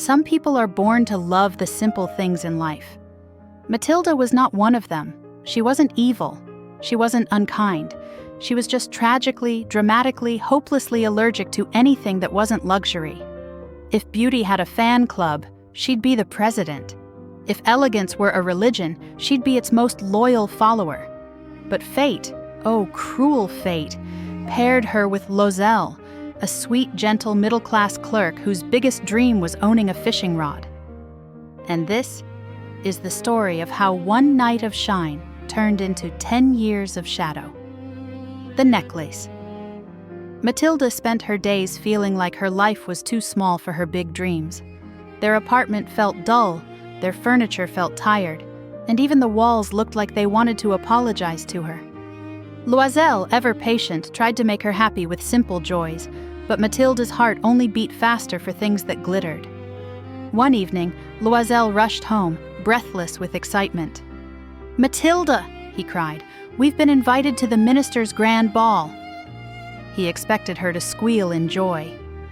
Some people are born to love the simple things in life. Mathilde was not one of them. She wasn't evil. She wasn't unkind. She was just tragically, dramatically, hopelessly allergic to anything that wasn't luxury. If beauty had a fan club, she'd be the president. If elegance were a religion, she'd be its most loyal follower. But fate, oh cruel fate, paired her with Loisel, a sweet, gentle, middle-class clerk whose biggest dream was owning a fishing rod. And this is the story of how one night of shine turned into 10 years of shadow. The necklace. Mathilde spent her days feeling like her life was too small for her big dreams. Their apartment felt dull, their furniture felt tired, and even the walls looked like they wanted to apologize to her. Loisel, ever patient, tried to make her happy with simple joys, but Mathilde's heart only beat faster for things that glittered. One evening, Loisel rushed home, breathless with excitement. "Mathilde," he cried, "we've been invited to the minister's grand ball." He expected her to squeal in joy.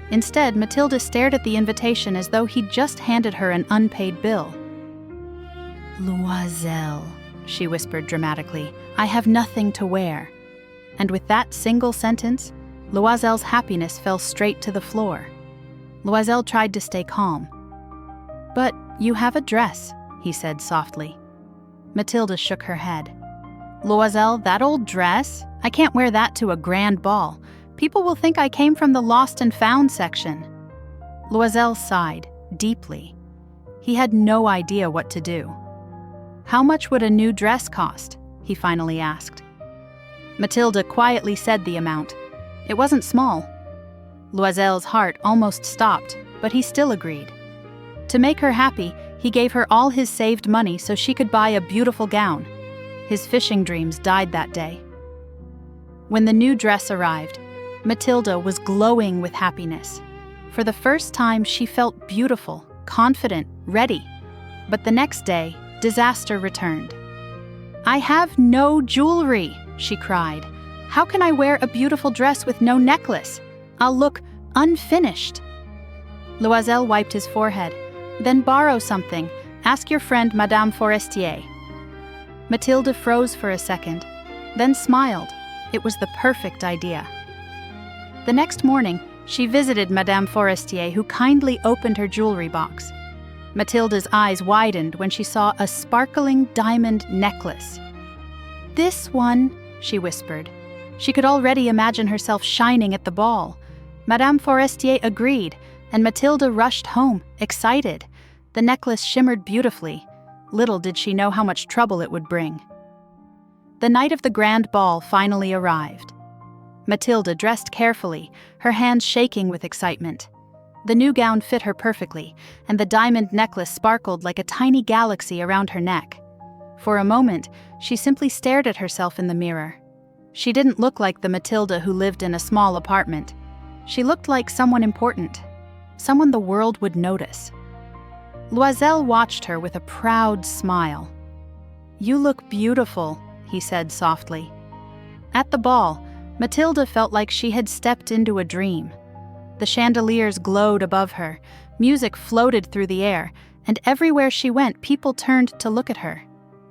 Instead, Mathilde stared at the invitation as though he'd just handed her an unpaid bill. "Loisel," she whispered dramatically, "I have nothing to wear." And with that single sentence, Loisel's happiness fell straight to the floor. Loisel tried to stay calm. "But you have a dress," he said softly. Mathilde shook her head. "Loisel, that old dress? I can't wear that to a grand ball. People will think I came from the lost and found section." Loisel sighed, deeply. He had no idea what to do. "How much would a new dress cost?" he finally asked. Mathilde quietly said the amount. It wasn't small. Loisel's heart almost stopped, but he still agreed. To make her happy, he gave her all his saved money so she could buy a beautiful gown. His fishing dreams died that day. When the new dress arrived, Mathilde was glowing with happiness. For the first time, she felt beautiful, confident, ready. But the next day, disaster returned. "I have no jewelry," she cried. "How can I wear a beautiful dress with no necklace? I'll look unfinished." Loisel wiped his forehead. "Then borrow something. Ask your friend Madame Forestier." Mathilde froze for a second, then smiled. It was the perfect idea. The next morning, she visited Madame Forestier, who kindly opened her jewelry box. Mathilde's eyes widened when she saw a sparkling diamond necklace. "This one," she whispered. She could already imagine herself shining at the ball. Madame Forestier agreed, and Mathilde rushed home, excited. The necklace shimmered beautifully. Little did she know how much trouble it would bring. The night of the grand ball finally arrived. Mathilde dressed carefully, her hands shaking with excitement. The new gown fit her perfectly, and the diamond necklace sparkled like a tiny galaxy around her neck. For a moment, she simply stared at herself in the mirror. She didn't look like the Mathilde who lived in a small apartment. She looked like someone important, someone the world would notice. Loisel watched her with a proud smile. "You look beautiful," he said softly. At the ball, Mathilde felt like she had stepped into a dream. The chandeliers glowed above her, music floated through the air, and everywhere she went, people turned to look at her.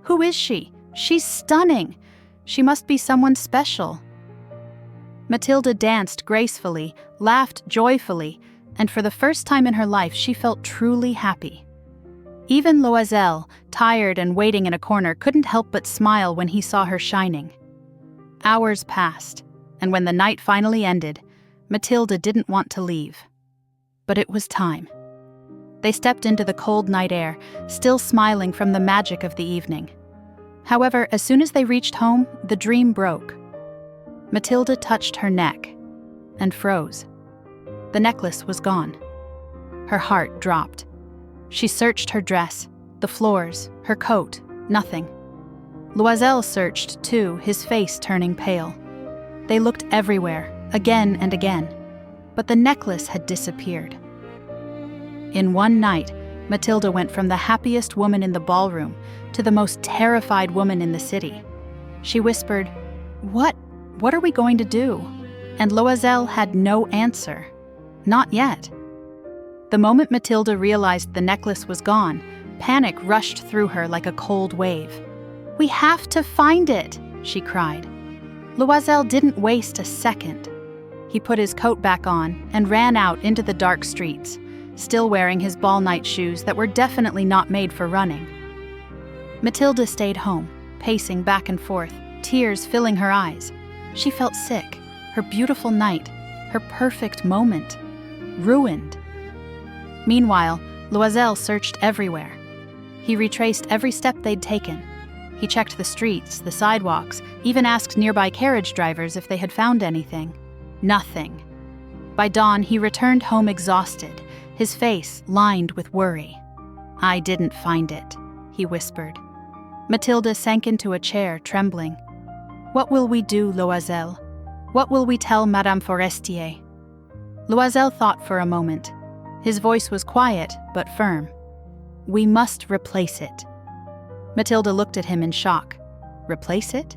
Who is she? She's stunning! She must be someone special. Mathilde danced gracefully, laughed joyfully, and for the first time in her life, she felt truly happy. Even Loisel, tired and waiting in a corner, couldn't help but smile when he saw her shining. Hours passed, and when the night finally ended, Mathilde didn't want to leave. But it was time. They stepped into the cold night air, still smiling from the magic of the evening. However, as soon as they reached home, the dream broke. Mathilde touched her neck and froze. The necklace was gone. Her heart dropped. She searched her dress, the floors, her coat, nothing. Loisel searched too, his face turning pale. They looked everywhere, again and again, but the necklace had disappeared. In one night, Mathilde went from the happiest woman in the ballroom to the most terrified woman in the city. She whispered, What are we going to do?" And Loisel had no answer. Not yet. The moment Mathilde realized the necklace was gone, panic rushed through her like a cold wave. "We have to find it!" she cried. Loisel didn't waste a second. He put his coat back on and ran out into the dark streets, still wearing his ball night shoes that were definitely not made for running. Mathilde stayed home, pacing back and forth, tears filling her eyes. She felt sick, her beautiful night, her perfect moment, ruined. Meanwhile, Loisel searched everywhere. He retraced every step they'd taken. He checked the streets, the sidewalks, even asked nearby carriage drivers if they had found anything. Nothing. By dawn, he returned home exhausted, his face lined with worry. "I didn't find it," he whispered. Mathilde sank into a chair, trembling. "What will we do, Loisel? What will we tell Madame Forestier?" Loisel thought for a moment. His voice was quiet but firm. "We must replace it." Mathilde looked at him in shock. Replace it?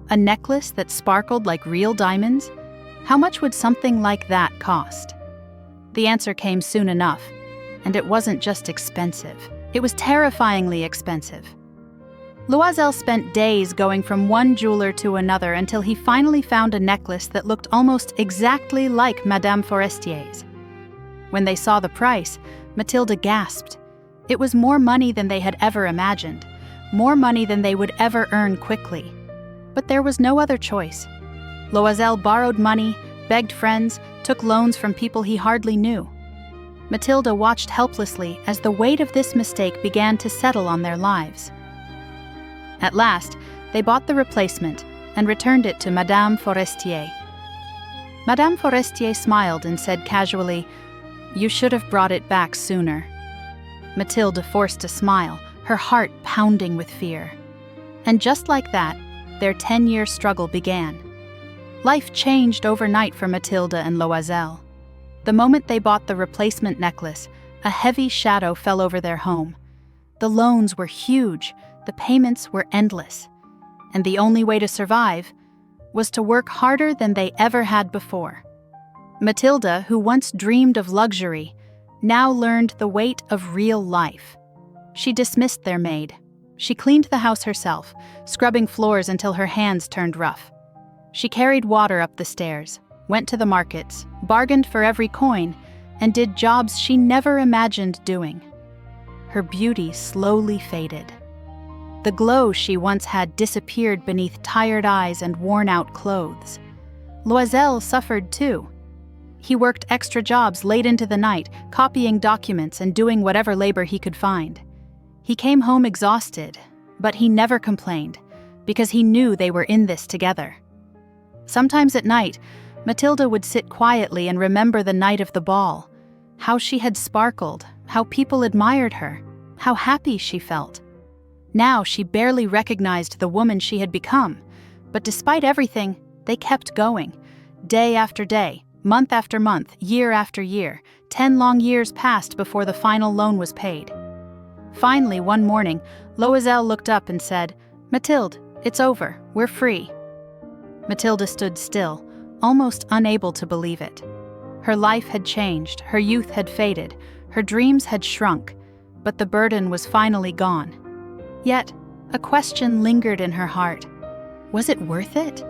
A necklace that sparkled like real diamonds? How much would something like that cost? The answer came soon enough, and it wasn't just expensive. It was terrifyingly expensive. Loisel spent days going from one jeweler to another until he finally found a necklace that looked almost exactly like Madame Forestier's. When they saw the price, Mathilde gasped. It was more money than they had ever imagined, more money than they would ever earn quickly. But there was no other choice. Loisel borrowed money, begged friends, took loans from people he hardly knew. Mathilde watched helplessly as the weight of this mistake began to settle on their lives. At last, they bought the replacement and returned it to Madame Forestier. Madame Forestier smiled and said casually, "You should have brought it back sooner." Mathilde forced a smile, her heart pounding with fear. And just like that, their 10-year struggle began. Life changed overnight for Mathilde and Loisel. The moment they bought the replacement necklace, a heavy shadow fell over their home. The loans were huge, the payments were endless, and the only way to survive was to work harder than they ever had before. Mathilde, who once dreamed of luxury, now learned the weight of real life. She dismissed their maid. She cleaned the house herself, scrubbing floors until her hands turned rough. She carried water up the stairs, went to the markets, bargained for every coin, and did jobs she never imagined doing. Her beauty slowly faded. The glow she once had disappeared beneath tired eyes and worn-out clothes. Loisel suffered too. He worked extra jobs late into the night, copying documents and doing whatever labor he could find. He came home exhausted, but he never complained, because he knew they were in this together. Sometimes at night, Mathilde would sit quietly and remember the night of the ball, how she had sparkled, how people admired her, how happy she felt. Now she barely recognized the woman she had become, but despite everything, they kept going. Day after day, month after month, year after year, 10 long years passed before the final loan was paid. Finally, one morning, Loisel looked up and said, "Mathilde, it's over, we're free." Mathilde stood still, almost unable to believe it. Her life had changed, her youth had faded, her dreams had shrunk, but the burden was finally gone. Yet, a question lingered in her heart. Was it worth it?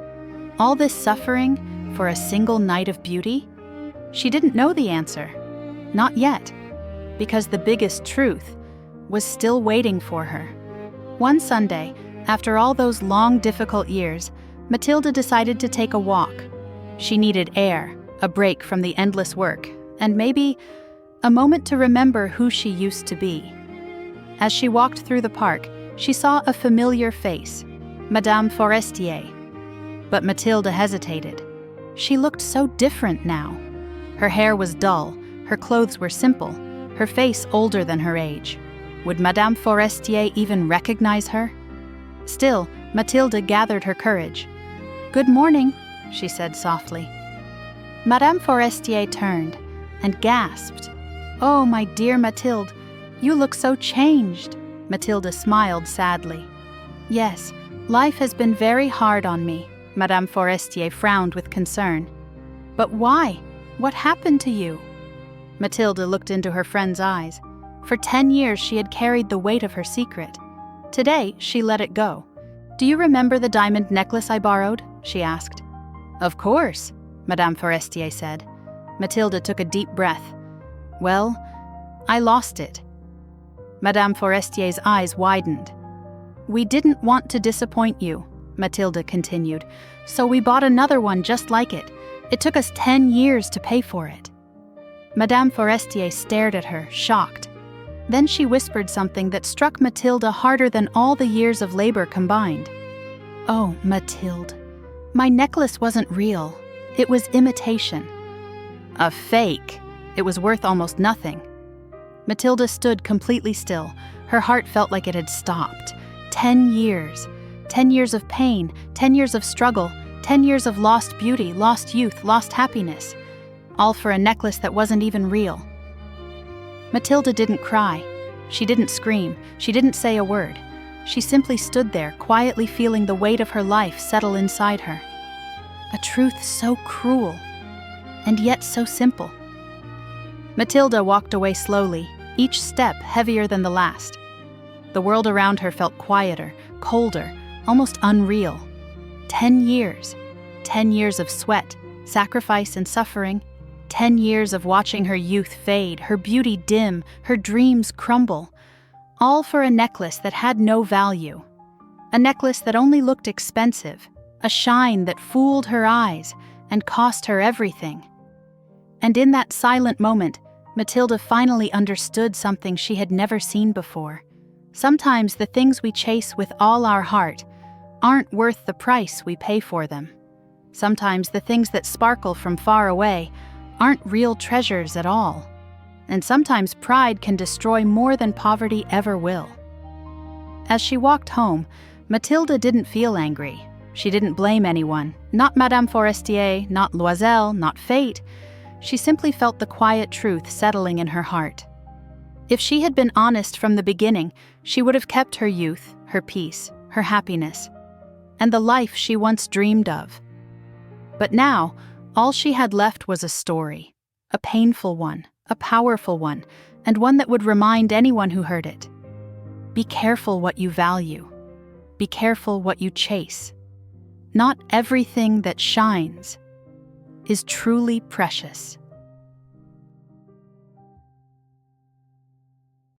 All this suffering for a single night of beauty? She didn't know the answer. Not yet, because the biggest truth was still waiting for her. One Sunday, after all those long, difficult years, Mathilde decided to take a walk. She needed air, a break from the endless work, and maybe a moment to remember who she used to be. As she walked through the park, she saw a familiar face, Madame Forestier. But Mathilde hesitated. She looked so different now. Her hair was dull, her clothes were simple, her face older than her age. Would Madame Forestier even recognize her? Still, Mathilde gathered her courage. "Good morning," she said softly. Madame Forestier turned and gasped. "Oh, my dear Mathilde, you look so changed." Mathilde smiled sadly. "Yes, life has been very hard on me." Madame Forestier frowned with concern. "But why? What happened to you?" Mathilde looked into her friend's eyes. For 10 years she had carried the weight of her secret. Today, she let it go. "Do you remember the diamond necklace I borrowed?" she asked. "Of course," Madame Forestier said. Mathilde took a deep breath. "Well, I lost it." Madame Forestier's eyes widened. "We didn't want to disappoint you," Mathilde continued, "so we bought another one just like it. It took us 10 years to pay for it." Madame Forestier stared at her, shocked. Then she whispered something that struck Mathilde harder than all the years of labor combined. "Oh, Mathilde, my necklace wasn't real. It was imitation." "A fake. It was worth almost nothing." Mathilde stood completely still. Her heart felt like it had stopped. 10 years. 10 years of pain, 10 years of struggle, 10 years of lost beauty, lost youth, lost happiness. All for a necklace that wasn't even real. Mathilde didn't cry. She didn't scream. She didn't say a word. She simply stood there, quietly feeling the weight of her life settle inside her. A truth so cruel, and yet so simple. Mathilde walked away slowly, each step heavier than the last. The world around her felt quieter, colder, almost unreal. 10 years. 10 years of sweat, sacrifice, and suffering. 10 years of watching her youth fade, her beauty dim, her dreams crumble. All for a necklace that had no value. A necklace that only looked expensive. A shine that fooled her eyes and cost her everything. And in that silent moment, Mathilde finally understood something she had never seen before. Sometimes the things we chase with all our heart aren't worth the price we pay for them. Sometimes the things that sparkle from far away aren't real treasures at all. And sometimes pride can destroy more than poverty ever will. As she walked home, Mathilde didn't feel angry. She didn't blame anyone, not Madame Forestier, not Loisel, not fate. She simply felt the quiet truth settling in her heart. If she had been honest from the beginning, she would have kept her youth, her peace, her happiness, and the life she once dreamed of. But now, all she had left was a story, a painful one, a powerful one, and one that would remind anyone who heard it. Be careful what you value. Be careful what you chase. Not everything that shines is truly precious.